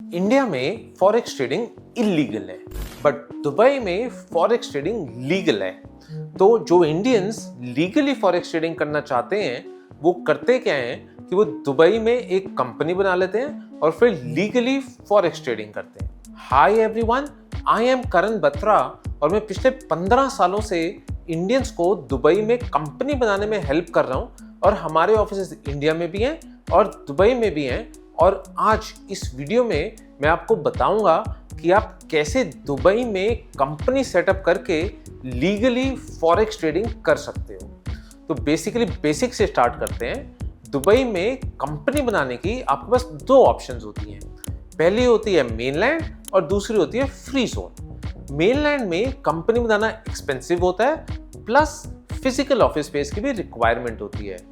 India में forex trading illegal है, but Dubai में फॉरेक्स ट्रेडिंग लीगल है। तो जो इंडियंस लीगली फॉरेक्स ट्रेडिंग करना चाहते हैं वो करते क्या हैं कि वो दुबई में एक कंपनी बना लेते हैं और फिर लीगली फॉरेक्स ट्रेडिंग करते हैं। हाय एवरीवन, आई एम करण बत्रा और मैं पिछले 15 सालों से इंडियंस को दुबई में कंपनी बनाने में हेल्प कर रहा हूं और हमारे ऑफिस इंडिया में भी हैं और दुबई में भी हैं। और आज इस वीडियो में मैं आपको बताऊंगा कि आप कैसे दुबई में कंपनी सेटअप करके लीगली फॉरेक्स ट्रेडिंग कर सकते हो। तो बेसिकली बेसिक से स्टार्ट करते हैं। दुबई में कंपनी बनाने की आपके पास दो ऑप्शंस होती हैं। पहली होती है मेनलैंड और दूसरी होती है फ्री जोन। मेनलैंड में कंपनी बनाना एक्सपेंसिव होता है, प्लस फिजिकल ऑफिस स्पेस की भी रिक्वायरमेंट होती है।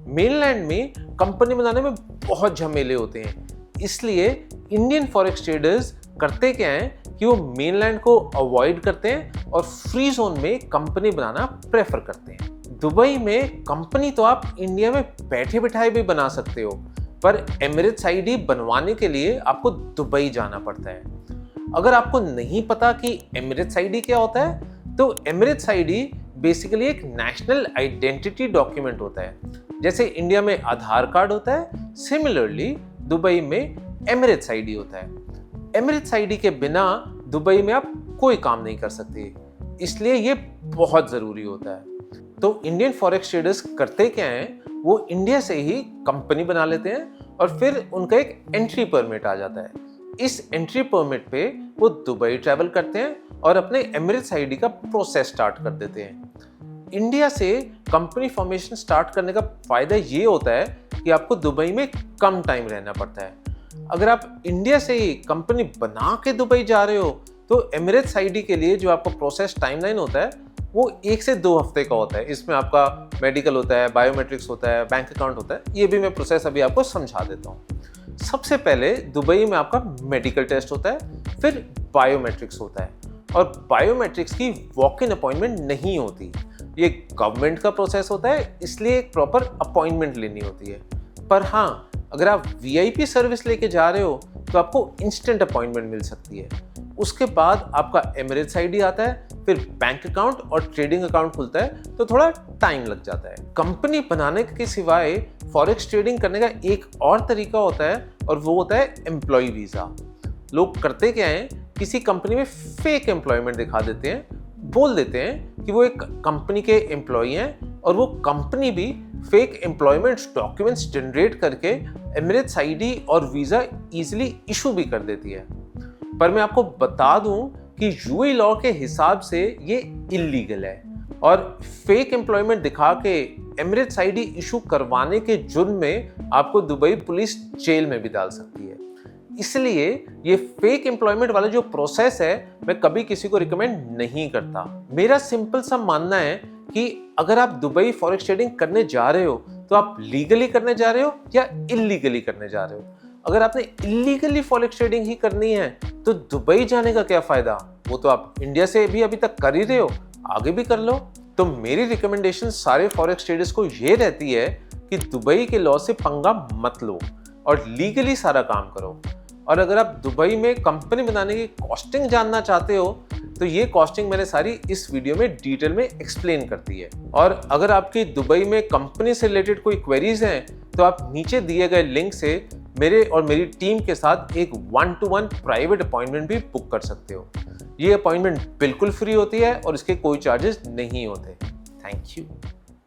मेनलैंड में कंपनी बनाने में बहुत झमेले होते हैं, इसलिए इंडियन फॉरेक्स ट्रेडर्स करते क्या हैं कि वो मेनलैंड को अवॉइड करते हैं और फ्री जोन में कंपनी बनाना प्रेफर करते हैं। दुबई में कंपनी तो आप इंडिया में बैठे बिठाए भी बना सकते हो, पर एमिरेट्स आईडी बनवाने के लिए आपको दुबई जाना पड़ता है। अगर आपको नहीं पता कि एमिरेट्स आईडी क्या होता है, तो एमिरेट्स आईडी बेसिकली एक नेशनल आइडेंटिटी डॉक्यूमेंट होता है। जैसे इंडिया में आधार कार्ड होता है, सिमिलरली दुबई में एमिरेट्स आईडी होता है। एमिरेट्स आईडी के बिना दुबई में आप कोई काम नहीं कर सकते, इसलिए ये बहुत ज़रूरी होता है। तो इंडियन फॉरेक्स ट्रेडर्स करते क्या हैं, वो इंडिया से ही कंपनी बना लेते हैं और फिर उनका एक एंट्री परमिट आ जाता है। इस एंट्री परमिट पे वो दुबई ट्रैवल करते हैं और अपने एमिरेट्स आईडी का प्रोसेस स्टार्ट कर देते हैं। इंडिया से कंपनी फॉर्मेशन स्टार्ट करने का फायदा ये होता है कि आपको दुबई में कम टाइम रहना पड़ता है। अगर आप इंडिया से ही कंपनी बना के दुबई जा रहे हो तो एमिरेट्स आईडी के लिए जो आपका प्रोसेस टाइमलाइन होता है वो 1 से 2 हफ्ते का होता है। इसमें आपका मेडिकल होता है, बायोमेट्रिक्स होता है, बैंक अकाउंट होता है। ये भी मैं प्रोसेस अभी आपको समझा देता हूँ। सबसे पहले दुबई में आपका मेडिकल टेस्ट होता है, फिर बायोमेट्रिक्स होता है और बायोमेट्रिक्स की वॉक इन अपॉइंटमेंट नहीं होती। ये गवर्नमेंट का प्रोसेस होता है, इसलिए एक प्रॉपर अपॉइंटमेंट लेनी होती है। पर हाँ, अगर आप वीआईपी सर्विस लेके जा रहे हो तो आपको इंस्टेंट अपॉइंटमेंट मिल सकती है। उसके बाद आपका एमिरेट्स आईडी आता है, फिर बैंक अकाउंट और ट्रेडिंग अकाउंट खुलता है, तो थोड़ा टाइम लग जाता है। कंपनी बनाने के सिवाय फॉरेक्स ट्रेडिंग करने का एक और तरीका होता है और वो होता है एम्प्लॉय वीज़ा। लोग करते क्या हैं, किसी कंपनी में फेक एम्प्लॉयमेंट दिखा देते हैं, बोल देते हैं कि वो एक कंपनी के एम्प्लॉय हैं और वो कंपनी भी फेक एम्प्लॉयमेंट डॉक्यूमेंट्स जनरेट करके एमिरेट्स आईडी और वीज़ा इजीली इशू भी कर देती है। पर मैं आपको बता दूं कि यूएई लॉ के हिसाब से ये इलीगल है और फेक एम्प्लॉयमेंट दिखा के एमिरेट्स आईडी इशू करवाने के जुर्म में आपको दुबई पुलिस जेल में भी डाल सकती है। इसलिए ये फेक एम्प्लॉयमेंट वाला जो प्रोसेस है मैं कभी किसी को रिकमेंड नहीं करता। मेरा सिंपल सा मानना है कि अगर आप दुबई फॉरेक्स ट्रेडिंग करने जा रहे हो तो आप लीगली करने जा रहे हो या इलीगली करने जा रहे हो। अगर आपने इलीगली फॉरेक्स ट्रेडिंग ही करनी है तो दुबई जाने का क्या फायदा, वो तो आप इंडिया से भी अभी तक कर ही रहे हो, आगे भी कर लो। तो मेरी रिकमेंडेशन सारे फॉरेक्स ट्रेडर्स को ये रहती है कि दुबई के लॉ से पंगा मत लो और लीगली सारा काम करो। और अगर आप दुबई में कंपनी बनाने की कॉस्टिंग जानना चाहते हो तो ये कॉस्टिंग मैंने सारी इस वीडियो में डिटेल में एक्सप्लेन करती है। और अगर आपकी दुबई में कंपनी से रिलेटेड कोई क्वेरीज हैं तो आप नीचे दिए गए लिंक से मेरे और मेरी टीम के साथ एक 1-to-1 प्राइवेट अपॉइंटमेंट भी बुक कर सकते हो। ये अपॉइंटमेंट बिल्कुल फ्री होती है और इसके कोई चार्जेस नहीं होते। Thank you.